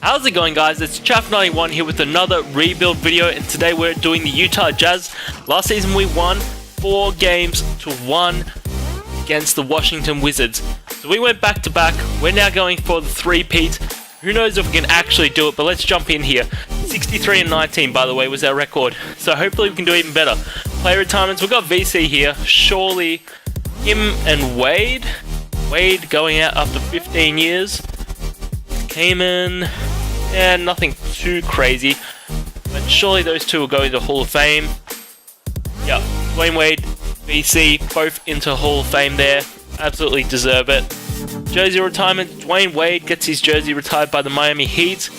How's it going, guys? It's Chaff91 here with another rebuild video, and today we're doing the Utah Jazz. Last season we won 4 games to 1 against the Washington Wizards. So we went back to back. We're now going for the three-peat. Who knows if we can actually do it, but let's jump in here. 63 and 19, by the way, was our record. So hopefully we can do even better. Player retirements, we've got VC here. Surely him and Wade. Wade going out after 15 years. Kaman, yeah, nothing too crazy, but surely those two will go into Hall of Fame. Yeah, Dwayne Wade, VC, both into Hall of Fame there. Absolutely deserve it. Jersey retirement, Dwayne Wade gets his jersey retired by the Miami Heat.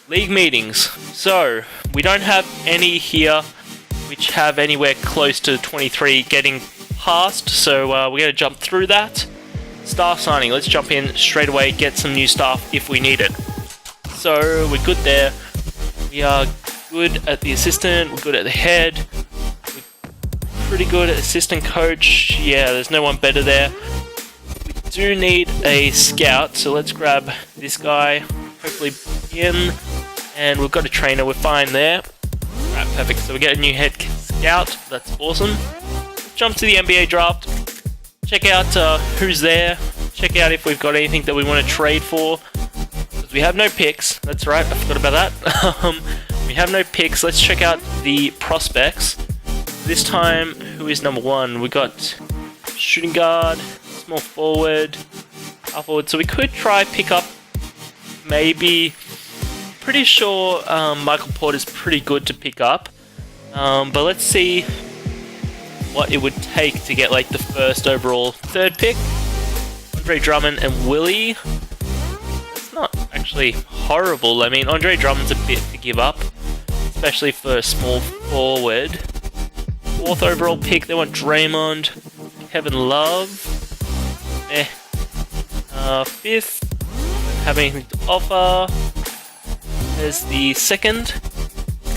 League meetings, so we don't have any here which have anywhere close to 23 getting past, so we're going to jump through that. Staff signing, let's jump in straight away, get some new staff if we need it. So we're good there. We are good at the assistant, we're good at the head, we're pretty good at assistant coach. Yeah, there's no one better there. We do need a scout, so let's grab this guy, hopefully in, and we've got a trainer, we're fine there. Alright, perfect, so we get a new head scout, that's awesome. Let's jump to the NBA draft. Check out who's there, check out if we've got anything that we want to trade for, because we have no picks. That's right, I forgot about that. We have no picks. Let's check out the prospects. This time, who is number 1? We got shooting guard, small forward, power forward, so we could try pick up, maybe, pretty sure Michael Porter's pretty good to pick up, but let's see what it would take to get like the first overall 3rd pick. Andre Drummond and Willie. It's not actually horrible. I mean, Andre Drummond's a bit to give up, especially for a small forward. 4th overall pick, they want Draymond, Kevin Love. 5th, don't have anything to offer. There's the 2nd,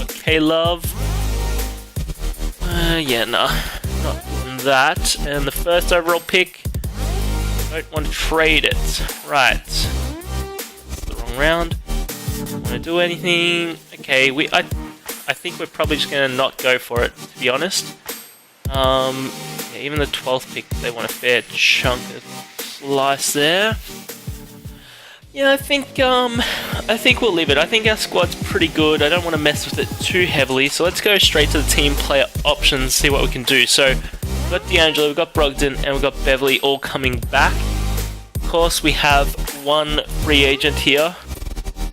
okay, Love. Yeah, nah. Not doing that. And the 1st overall pick, don't want to trade it. Right. It's the wrong round. Don't want to do anything. Okay, I think we're probably just going to not go for it, to be honest. Yeah, even the 12th pick, they want a fair chunk of slice there. Yeah, I think we'll leave it. I think our squad's pretty good. I don't want to mess with it too heavily, so let's go straight to the team player options, see what we can do. So, we've got D'Angelo, we've got Brogdon, and we've got Beverly all coming back. Of course, we have one free agent here.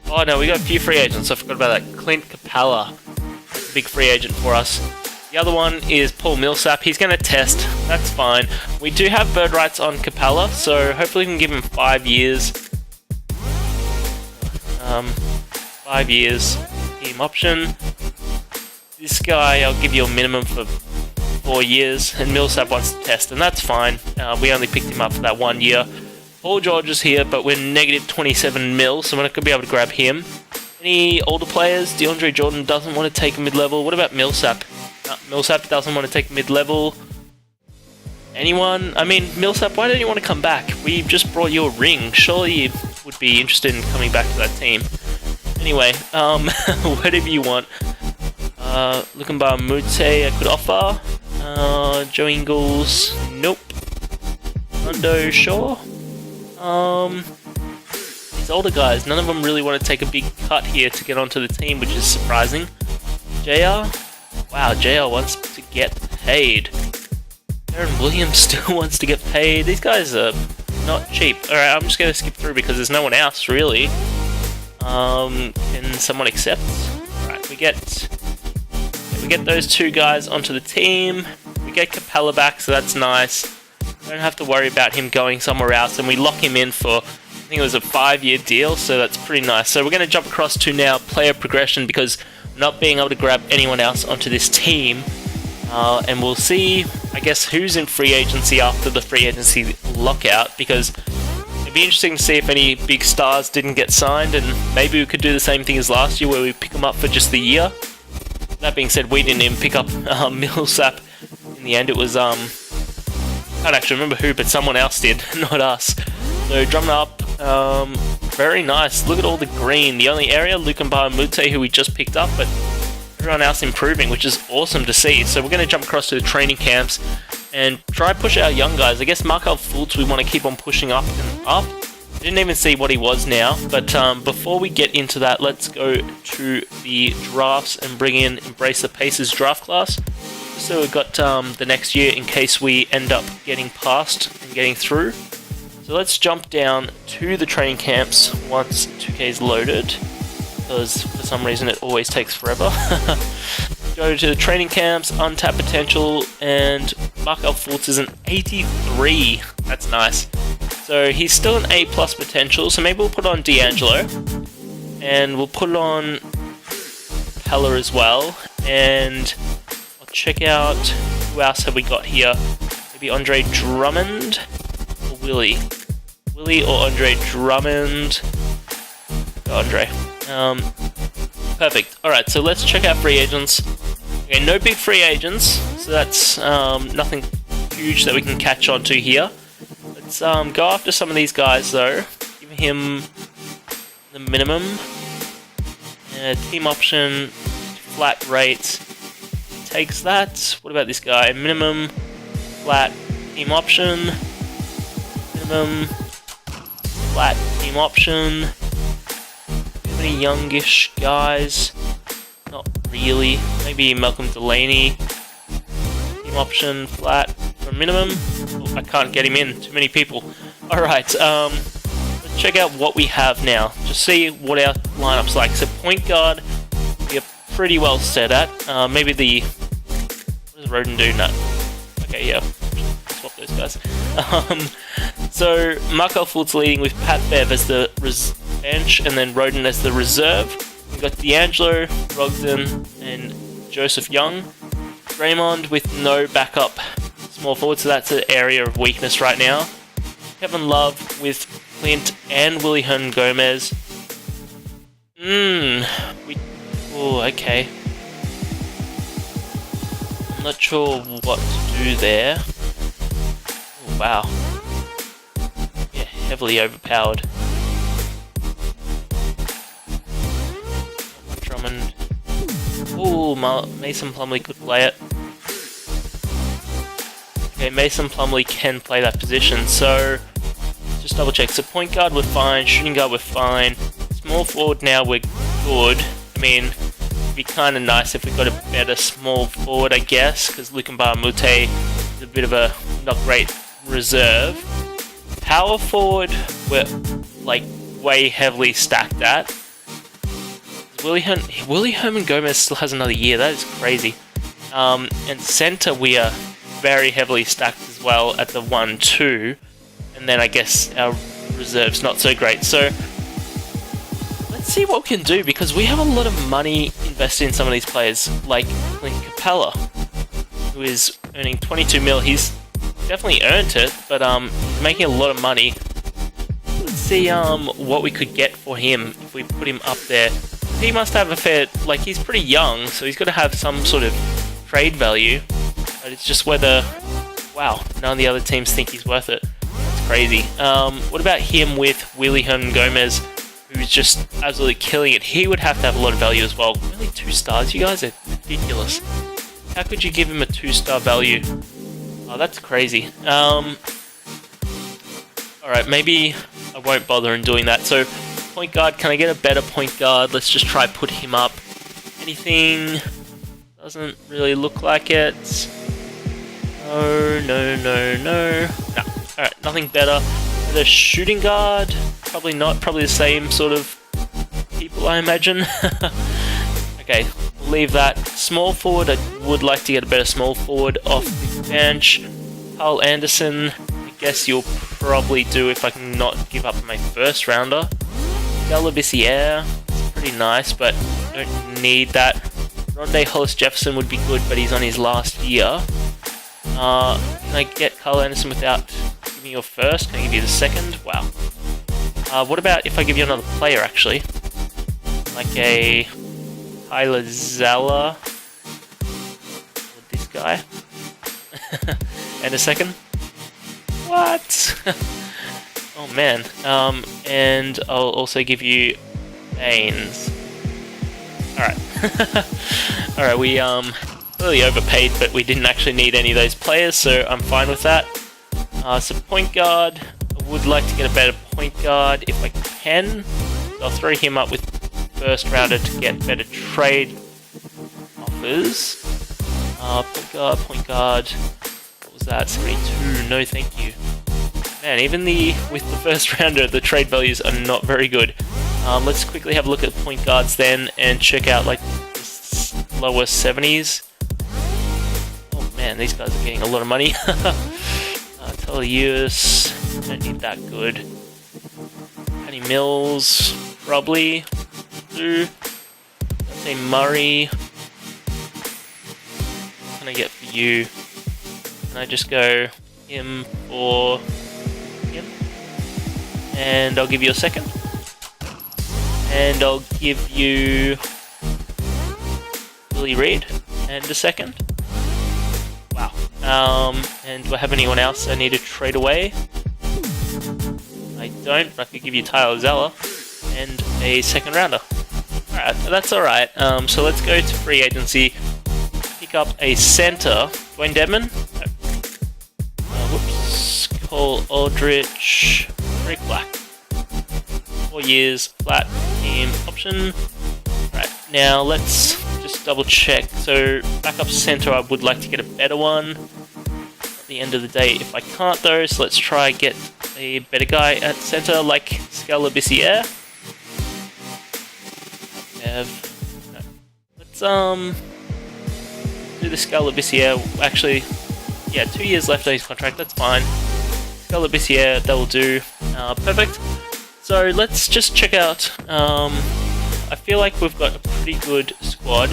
Oh no, we got a few free agents, I forgot about that. Clint Capella, that's a big free agent for us. The other one is Paul Millsap. He's going to test, that's fine. We do have bird rights on Capella, so hopefully we can give him 5 years. 5 years team option. This guy, I'll give you a minimum for 4 years, and Millsap wants to test, and that's fine. We only picked him up for that 1 year. Paul George is here, but we're negative 27 mil, so we're not going to be able to grab him. Any older players? DeAndre Jordan doesn't want to take mid-level. What about Millsap? No, Millsap doesn't want to take mid-level. Anyone? I mean, Millsap, why don't you want to come back? We just brought you a ring. Surely you would be interested in coming back to that team. Anyway, whatever you want. Looking by Mute, I could offer. Joe Ingles, nope. Rondo, sure. These older guys, none of them really want to take a big cut here to get onto the team, which is surprising. JR? Wow, JR wants to get paid. Aaron Williams still wants to get paid. These guys are not cheap. Alright, I'm just going to skip through because there's no one else, really. Can someone accept? Alright, we get those 2 guys onto the team. We get Capella back, so that's nice. We don't have to worry about him going somewhere else, and we lock him in for, I think it was a 5-year deal, so that's pretty nice. So we're going to jump across to now player progression, because we're not being able to grab anyone else onto this team. And we'll see, I guess, who's in free agency after the free agency lockout, because it'd be interesting to see if any big stars didn't get signed, and maybe we could do the same thing as last year where we pick them up for just the year. That being said, we didn't even pick up Millsap. In the end, it was, I can't actually remember who, but someone else did, not us. So, Drummond up, very nice. Look at all the green. The only area, Lukumba Mute, who we just picked up, but everyone else improving, which is awesome to see. So we're going to jump across to the training camps and try push our young guys. I guess Markel Fultz we want to keep on pushing up and up. Didn't even see what he was now, but before we get into that, let's go to the drafts and bring in Embrace the Pacers draft class. So we've got the next year in case we end up getting past and getting through. So let's jump down to the training camps once 2K is loaded, because for some reason it always takes forever. Go to the training camps, untap potential, and Markel Fultz is an 83. That's nice. So he's still an A+ potential, so maybe we'll put on D'Angelo, and we'll put on Pella as well, and I'll check out who else have we got here. Maybe Andre Drummond or Willie. Willie or Andre Drummond. Andre. Perfect. Alright, so let's check out free agents. Okay, no big free agents, so that's nothing huge that we can catch on to here. Let's go after some of these guys though. Give him the minimum. Team option, flat rate. Takes that. What about this guy? Minimum, flat, team option. Minimum, flat, team option. Any youngish guys? Not really. Maybe Malcolm Delaney. Team option, flat, for minimum. Oh, I can't get him in. Too many people. Alright, let's check out what we have now. Just see what our lineup's like. So point guard, we are pretty well set at. Maybe the... What does Roden do? No. Okay, yeah. Swap those guys. So Markel Fultz leading with Pat Bev as the bench, and then Roden as the reserve. We've got D'Angelo, Brogdon, and Joseph Young. Draymond with no backup small forward, so that's an area of weakness right now. Kevin Love with Clint and Willie Hernan Gomez. Oh, okay. I'm not sure what to do there. Oh, wow. Yeah, heavily overpowered. Drummond. Ooh, Mason Plumlee could play it. Okay, Mason Plumlee can play that position, so just double check. So point guard we're fine, shooting guard we're fine. Small forward now we're good. I mean, it'd be kind of nice if we got a better small forward, I guess, because Lukumba Mute is a bit of a not great reserve. Power forward we're like way heavily stacked at. Willie Hernan Gomez still has another year. That is crazy. And center we are very heavily stacked as well at the 1-2, and then I guess our reserve's not so great. So let's see what we can do, because we have a lot of money invested in some of these players, like Clint Capella, who is earning 22 mil. He's definitely earned it, but he's making a lot of money. Let's see what we could get for him if we put him up there. He must have a fair, like, he's pretty young, so he's got to have some sort of trade value. But it's just whether, wow, none of the other teams think he's worth it. That's crazy. What about him with Willie Hernan Gomez, who's just absolutely killing it? He would have to have a lot of value as well. Really, 2 stars? You guys are ridiculous. How could you give him a 2-star value? Oh, that's crazy. Alright, maybe I won't bother in doing that. So, point guard, can I get a better point guard? Let's just try put him up. Anything? Doesn't really look like it. No. Alright, nothing better. The shooting guard? Probably not. Probably the same sort of people, I imagine. Okay, we'll leave that. Small forward, I would like to get a better small forward off the bench. Carl Anderson, I guess you'll probably do if I can not give up my first rounder. Galabissiere, it's pretty nice, but don't need that. Rondé Hollis-Jefferson would be good, but he's on his last year. Can I get Carl Anderson without giving you a first? Can I give you the second? Wow. What about if I give you another player, actually? Like a Tyler Zeller. Or this guy. And a second? What? Oh man. And I'll also give you Baines. Alright. Alright, we really overpaid, but we didn't actually need any of those players, so I'm fine with that. So point guard, I would like to get a better point guard if I can. So I'll throw him up with first rounder to get better trade offers. Point guard, what was that? 72, no thank you. Man, even with the first rounder, the trade values are not very good. Let's quickly have a look at point guards then and check out like the lower 70s. Oh man, these guys are getting a lot of money. Telius, don't need that good. Patty Mills, probably. Let's say Murray. What can I get for you? Can I just go him for him? And I'll give you a second. And I'll give you Willie Reed and a second. Wow. And do I have anyone else I need to trade away? I don't, but I could give you Tyler Zeller and a second rounder. Alright, that's alright. So let's go to free agency. Pick up a center. Dwayne Dedman. Whoops. Cole Aldrich. Rick Black. 4 years, flat team option. Right, now let's just double check. So, backup center, I would like to get a better one at the end of the day if I can't though, so let's try get a better guy at center like Scalabissiere. No. Let's do the Scalabissiere. Actually, yeah, 2 years left on his contract, that's fine. Scalabissiere, that will do. Perfect. So let's just check out, I feel like we've got a pretty good squad.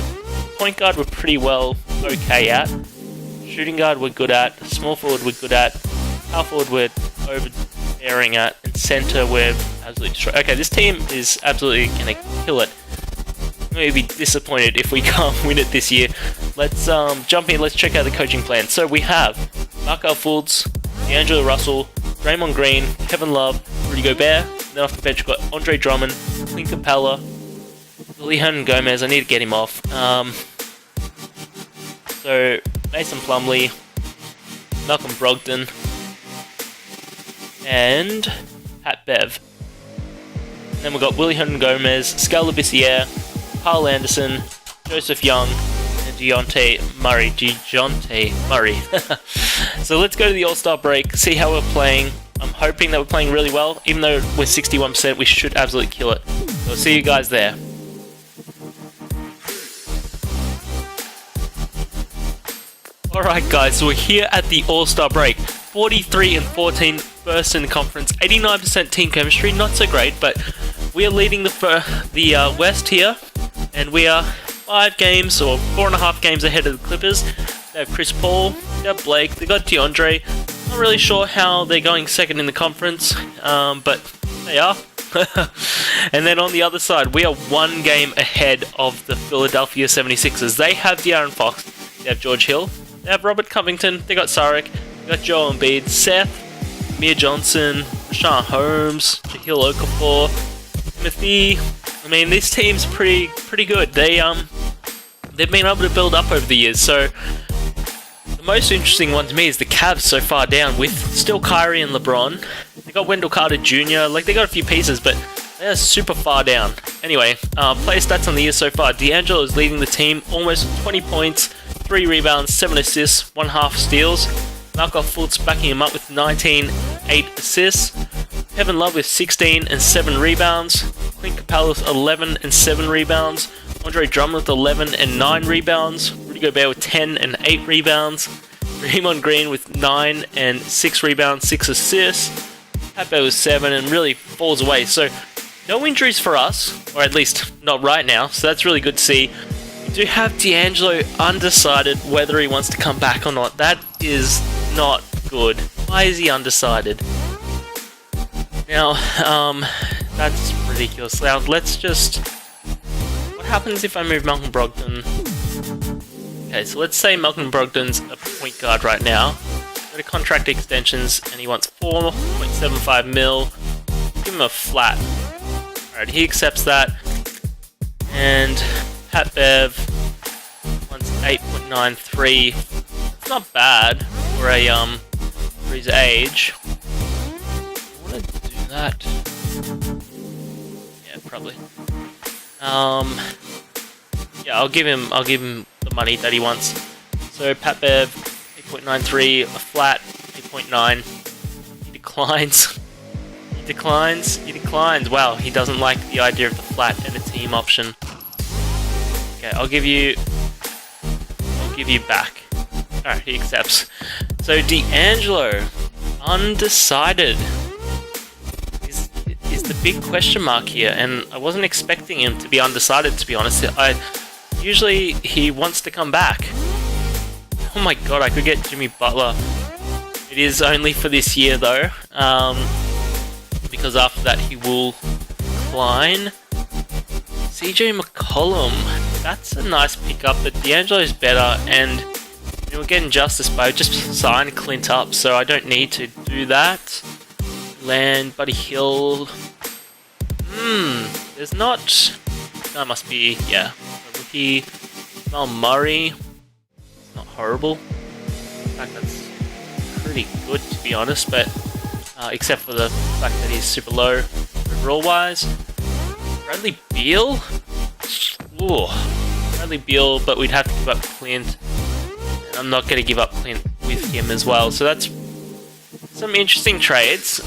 Point guard we're pretty well okay at. Shooting guard we're good at. Small forward we're good at. Power forward we're overbearing at. And center we're absolutely destroyed. Okay, this team is absolutely going to kill it. I'm going to be disappointed if we can't win it this year. Let's jump in, let's check out the coaching plan. So we have Markel Fultz, D'Angelo Russell, Draymond Green, Kevin Love, Rudy Gobert. Then off the bench we've got Andre Drummond, Clint Capella, Leon Gomez, I need to get him off. So Mason Plumlee, Malcolm Brogdon, and Pat Bev. And then we've got Willian Gomez, Scalabissiere, Carl Anderson, Joseph Young, and Dejounte Murray. So let's go to the All-Star break, see how we're playing. I'm hoping that we're playing really well. Even though we're 61%, we should absolutely kill it. So I'll see you guys there. Alright guys, so we're here at the All-Star break. 43-14, first in the conference. 89% team chemistry, not so great, but we are leading the West here. And we are 5 games, or 4.5 games ahead of the Clippers. They have Chris Paul, they have Blake, they got DeAndre. Not really sure how they're going second in the conference, but they are. And then on the other side, we are 1 game ahead of the Philadelphia 76ers. They have De'Aaron Fox, they have George Hill, they have Robert Covington, they got Sarek, they got Joel Embiid, Seth, Amir Johnson, Rashawn Holmes, Jahlil Okafor, Timothy. I mean, this team's pretty good. They've been able to build up over the years, so the most interesting one to me is the Cavs so far down with still Kyrie and LeBron. They got Wendell Carter Jr., like they got a few pieces, but they're super far down. Anyway, player stats on the year so far. D'Angelo is leading the team, almost 20 points, 3 rebounds, 7 assists, 1.5 steals. Markel Fultz backing him up with 19, 8 assists. Kevin Love with 16 and 7 rebounds. Clint Capella with 11 and 7 rebounds. Andre Drummond with 11 and 9 rebounds. Rudy Gobert with 10 and 8 rebounds. Draymond Green with 9 and 6 rebounds, 6 assists. Pat Bev with 7 and really falls away. So no injuries for us, or at least not right now, so that's really good to see. We do have D'Angelo undecided whether he wants to come back or not. That is not good. Why is he undecided? Now, that's ridiculous. Now, let's just... What happens if I move Malcolm Brogdon? Okay, so let's say Malcolm Brogdon's a point guard right now. Go to contract extensions, and he wants 4.6 1.75 mil. Give him a flat. Alright, he accepts that. And Pat Bev wants 8.93. It's not bad for a for his age. I want to do that. Yeah, probably. Yeah, I'll give him the money that he wants. So Pat Bev 8.93, a flat 8.9. He declines. He declines. Wow, he doesn't like the idea of the flat and a team option. Okay, I'll give you back. Alright, he accepts. So D'Angelo, undecided, is the big question mark here, and I wasn't expecting him to be undecided, to be honest. Usually he wants to come back. Oh my god, I could get Jimmy Butler. It is only for this year though, because after that he will decline. CJ McCollum, that's a nice pickup, but D'Angelo's better, and we're getting justice by just sign Clint up, so I don't need to do that. Land, Buddy Hill. There's not. That must be, yeah, a rookie. Mel Murray. It's not horrible. In fact, that's pretty good to be honest, but except for the fact that he's super low overall wise. Bradley Beal? Ooh, Bradley Beal, but we'd have to give up Clint. And I'm not going to give up Clint with him as well. So that's some interesting trades.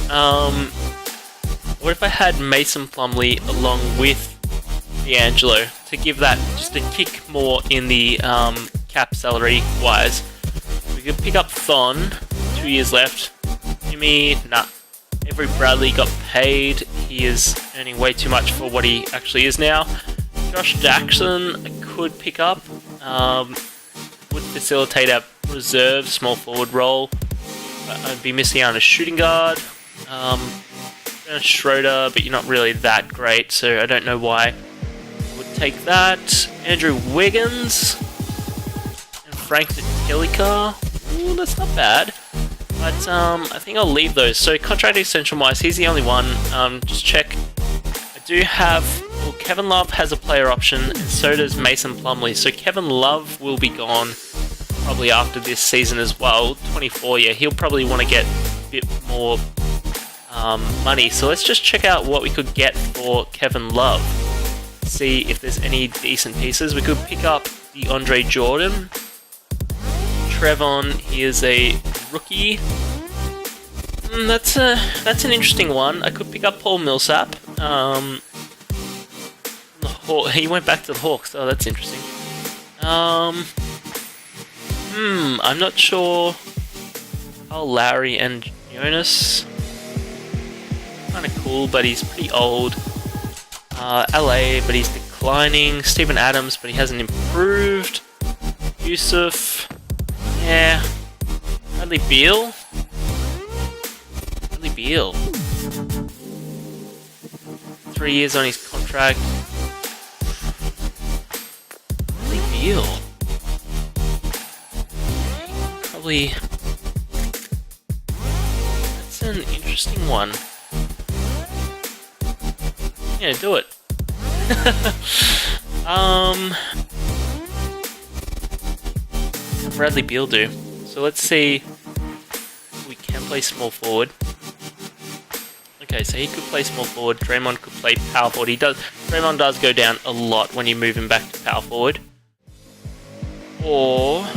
What if I had Mason Plumlee along with D'Angelo to give that just a kick more in the cap salary wise? We could pick up Thon, 2 years left. Jimmy, nah. Avery Bradley got paid. He is earning way too much for what he actually is now. Josh Jackson, I could pick up. Would facilitate our reserve small forward role. I'd be missing out on a shooting guard. Schroeder, but you're not really that great, so I don't know why I would take that. Andrew Wiggins and Frank Telica. Ooh, that's not bad. But I think I'll leave those. So contract extension wise, he's the only one. Just check. I do have. Well, Kevin Love has a player option, and so does Mason Plumlee. So Kevin Love will be gone probably after this season as well. 24, yeah, he'll probably want to get a bit more money. So let's just check out what we could get for Kevin Love. See if there's any decent pieces. We could pick up the Andre Jordan. Trevon, he is a rookie. That's an interesting one. I could pick up Paul Millsap. He went back to the Hawks. Oh, that's interesting. I'm not sure. Oh, Lowry and Jonas. Kind of cool, but he's pretty old. LA, but he's declining. Steven Adams, but he hasn't improved. Yusuf. Yeah. Bradley Beal. Bradley Beal. 3 years on his contract. Bradley Beal. Probably. That's an interesting one. Yeah, do it. Bradley Beal do. So let's see if we can play small forward. Okay, so he could play small forward. Draymond could play power forward. Draymond does go down a lot when you move him back to power forward. Or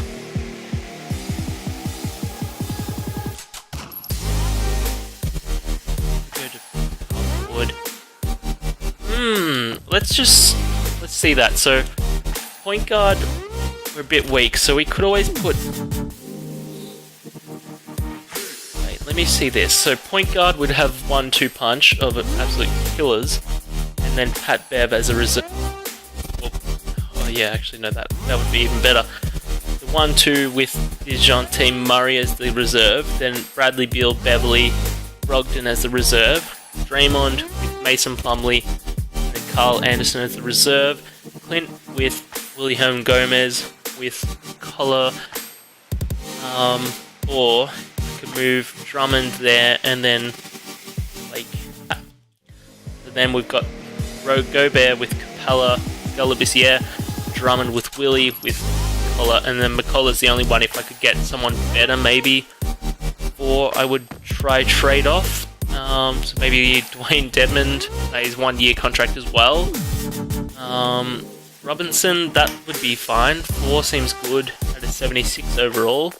go to power forward. Let's see that. So point guard, we're a bit weak, so we could always put. Wait, let me see this. So point guard would have 1-2 punch of absolute killers, and then Pat Bev as a reserve. Oh yeah, actually no, that would be even better. The 1-2 with DeJounte Murray as the reserve, then Bradley Beal, Beverly, Brogdon as the reserve, Draymond with Mason Plumlee, and then Carl Anderson as the reserve, Clint with William Gomez with Collar, or I could move Drummond there and then like. So then we've got Gobert with Capella, Galabissiere, Drummond with Willie with McCullough, and then McCullough's the only one. If I could get someone better, maybe, or I would try trade off. So maybe Dwayne Dedmon, his 1 year contract as well. Robinson, that would be fine. 4 seems good at a 76 overall.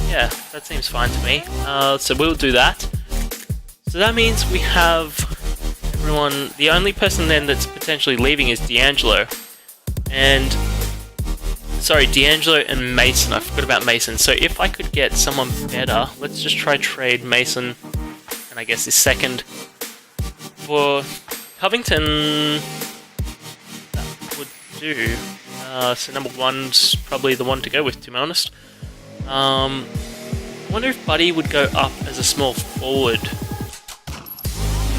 Yeah, that seems fine to me. So we'll do that. So that means we have everyone. The only person then that's potentially leaving is D'Angelo. And sorry, D'Angelo and Mason. I forgot about Mason. So if I could get someone better, let's just try trade Mason and I guess his second for Covington. That would do. So number 1's probably the one to go with, to be honest. I wonder if Buddy would go up as a small forward.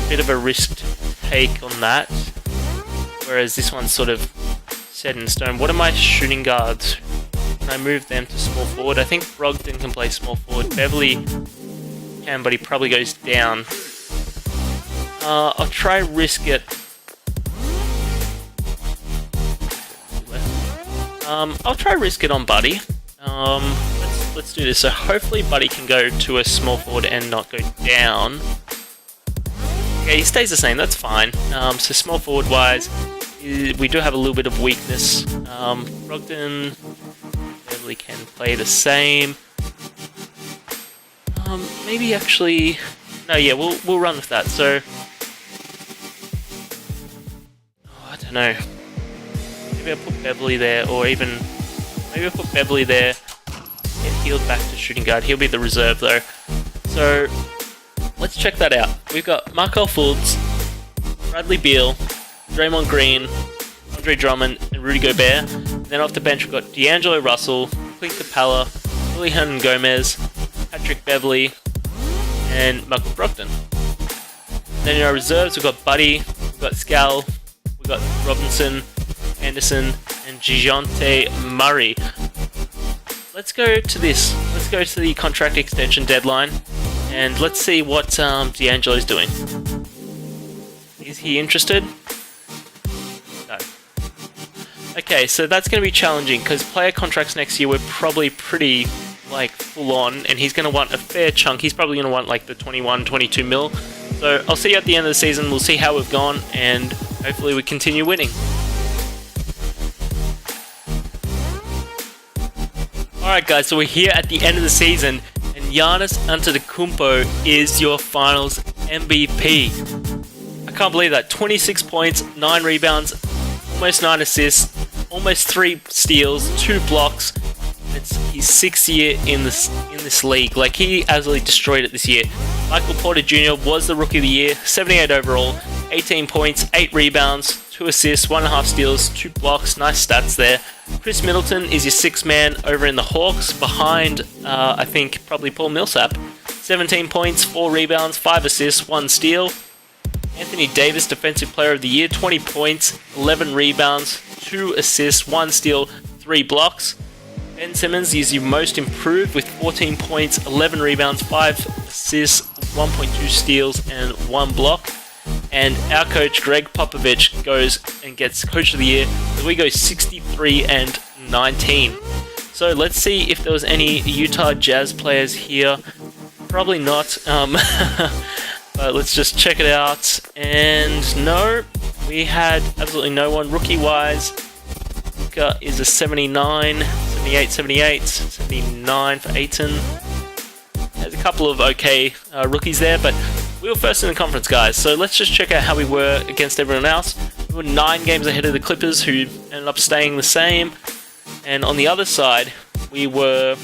Bit of a risk to take on that. Whereas this one's sort of set in stone. What are my shooting guards? Can I move them to small forward? I think Brogdon can play small forward. Beverly can, but he probably goes down. I'll try risk it. I'll try risk it on Buddy. Let's do this. So hopefully Buddy can go to a small forward and not go down. Okay, he stays the same. That's fine. So small forward wise, we do have a little bit of weakness. Brogdon, Beverly can play the same. Maybe actually, no. Yeah, we'll run with that. So I don't know. Maybe I'll put Beverly there, or even maybe I'll put Beverly there. Get healed back to shooting guard. He'll be the reserve though. So let's check that out. We've got Markelle Fultz, Bradley Beal, Draymond Green, Andre Drummond, and Rudy Gobert. And then off the bench we've got D'Angelo Russell, Clint Capella, Willie Gomez, Patrick Beverly, and Michael Brogdon. Then in our reserves we've got Buddy, we've got Scal, we've got Robinson, Anderson, and Dejounte Murray. Let's go to this. Let's go to the contract extension deadline, and let's see what D'Angelo's doing. Is he interested? No. Okay, so that's going to be challenging because player contracts next year were probably pretty full on, and he's going to want a fair chunk. He's probably going to want like the 21, 22 mil. So I'll see you at the end of the season. We'll see how we've gone, and hopefully we continue winning. Alright guys, so we're here at the end of the season, and Giannis Antetokounmpo is your finals MVP. I can't believe that. 26 points, 9 rebounds, almost 9 assists, almost 3 steals, 2 blocks. It's his 6th year in this league. Like, he absolutely destroyed it this year. Michael Porter Jr. was the Rookie of the Year, 78 overall, 18 points, 8 rebounds, 2 assists, 1.5 steals, 2 blocks. Nice stats there. Chris Middleton is your 6th man over in the Hawks, behind, I think, probably Paul Millsap. 17 points, 4 rebounds, 5 assists, 1 steal. Anthony Davis, Defensive Player of the Year, 20 points, 11 rebounds, 2 assists, 1 steal, 3 blocks. Ben Simmons is your most improved with 14 points, 11 rebounds, 5 assists, 1.2 steals, and 1 block. And our coach, Greg Popovich, goes and gets Coach of the Year. We go 63-19. So let's see if there was any Utah Jazz players here. Probably not. But let's just check it out. And no, we had absolutely no one. Rookie-wise, Luka is a 79, 78, 78, 79 for Ayton. There's a couple of okay rookies there, but we were first in the conference, guys, so let's just check out how we were against everyone else. We were 9 games ahead of the Clippers, who ended up staying the same. And on the other side, we were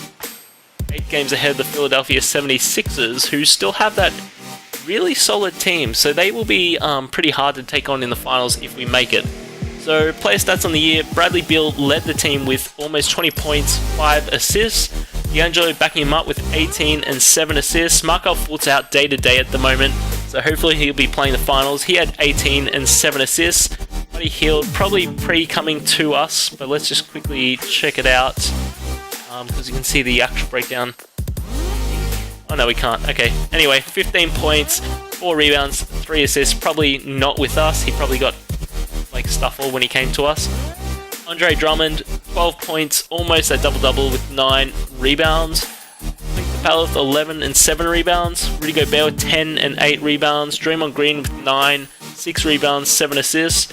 8 games ahead of the Philadelphia 76ers, who still have that really solid team. So they will be pretty hard to take on in the finals if we make it. So player stats on the year, Bradley Beal led the team with almost 20 points, 5 assists. D'Angelo backing him up with 18 and 7 assists. Markelle Fultz out day to day at the moment, so hopefully he'll be playing the finals. He had 18 and 7 assists. Buddy Hield, probably pre-coming to us, but let's just quickly check it out, because you can see the actual breakdown. Oh no, we can't. Okay. Anyway, 15 points, 4 rebounds, 3 assists. Probably not with us. He probably got like stuffle when he came to us. Andre Drummond, 12 points, almost a double-double with 9 rebounds. Clint Capella with 11 and 7 rebounds. Rudy Gobert with 10 and 8 rebounds. Draymond Green with 9, 6 rebounds, 7 assists.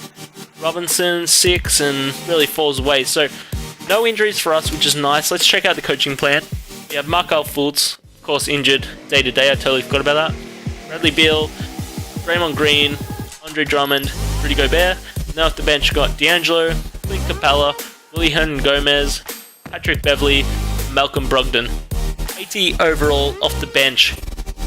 Robinson, 6, and really falls away. So, no injuries for us, which is nice. Let's check out the coaching plan. We have Markel Fultz, of course, injured day-to-day. I totally forgot about that. Bradley Beal, Draymond Green, Andre Drummond, Rudy Gobert. Now off the bench, got D'Angelo, Clint Capella, Willie Gomez, Patrick Beverley, Malcolm Brogdon. 80 overall off the bench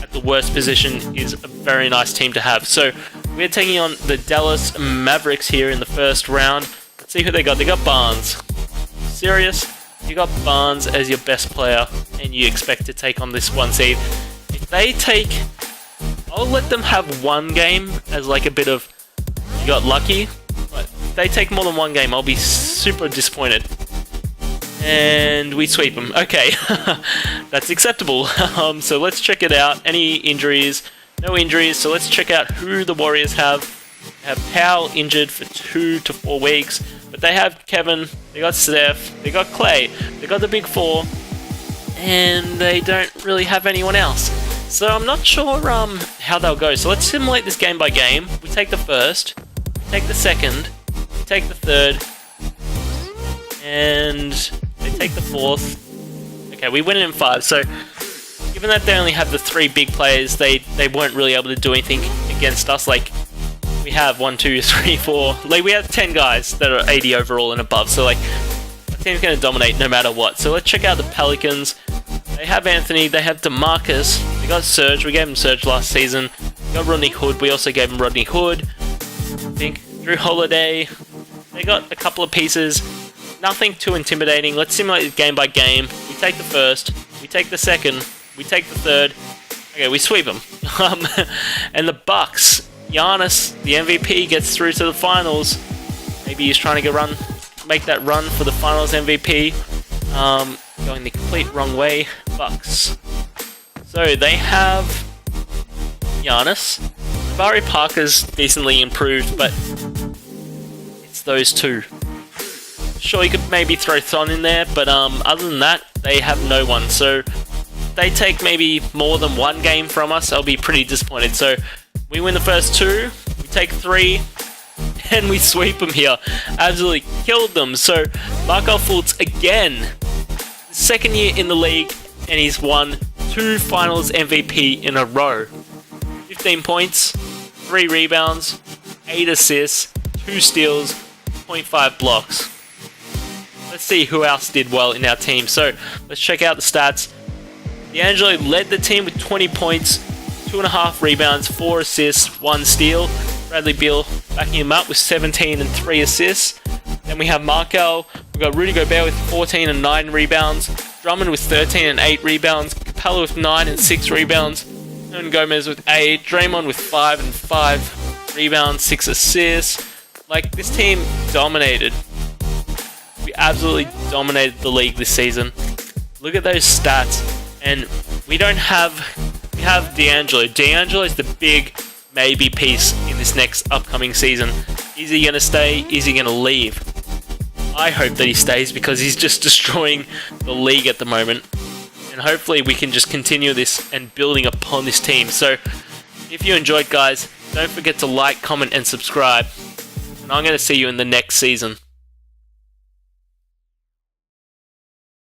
at the worst position is a very nice team to have. So we're taking on the Dallas Mavericks here in the first round. Let's see who they got. They got Barnes. Serious? You got Barnes as your best player and you expect to take on this 1 seed. If they take... I'll let them have 1 game as like a bit of... You got lucky. But if they take more than 1 game, I'll be super disappointed. And we sweep them. Okay, that's acceptable. So let's check it out. Any injuries? No injuries. So let's check out who the Warriors have. They have Powell injured for 2 to 4 weeks. But they have Kevin, they got Steph, they got Clay, they got the Big 4. And they don't really have anyone else. So I'm not sure how they'll go. So let's simulate this game by game. We take the first. Take the second, take the third, and they take the 4th. Okay, we win it in 5. So, given that they only have the 3 big players, they weren't really able to do anything against us. Like, we have 1, 2, 3, 4. Like, we have 10 guys that are 80 overall and above. So, like, the team's going to dominate no matter what. So, let's check out the Pelicans. They have Anthony, they have DeMarcus, they got Serge. We gave him Serge last season. We got Rodney Hood. We also gave him Rodney Hood. I think Drew Holiday. They got a couple of pieces. Nothing too intimidating. Let's simulate it game by game. We take the first. We take the second. We take the third. Okay, we sweep them. And the Bucks. Giannis, the MVP, gets through to the finals. Maybe he's trying to make that run for the finals MVP. Going the complete wrong way. Bucks. So they have Giannis. Jabari Parker's decently improved, but it's those 2. Sure, you could maybe throw Thon in there, but other than that, they have no one. So if they take maybe more than 1 game from us, I'll be pretty disappointed. So we win the first 2, we take 3, and we sweep them here. Absolutely killed them. So Markel Fultz again, 2nd year in the league, and he's won 2 finals MVP in a row. 15 points, 3 rebounds, 8 assists, 2 steals, 0.5 blocks. Let's see who else did well in our team. So let's check out the stats. D'Angelo led the team with 20 points, 2.5 rebounds, 4 assists, 1 steal. Bradley Beal backing him up with 17 and 3 assists. Then we have Markel. We've got Rudy Gobert with 14 and 9 rebounds. Drummond with 13 and 8 rebounds. Capella with 9 and 6 rebounds. And Gomez with 8, Draymond with 5 and 5 rebounds, 6 assists. Like, this team dominated. We absolutely dominated the league this season. Look at those stats. And we have D'Angelo. D'Angelo is the big maybe piece in this next upcoming season. Is he going to stay? Is he going to leave? I hope that he stays because he's just destroying the league at the moment. And hopefully we can just continue this and building upon this team. So if you enjoyed, guys, don't forget to like, comment, and subscribe. And I'm going to see you in the next season.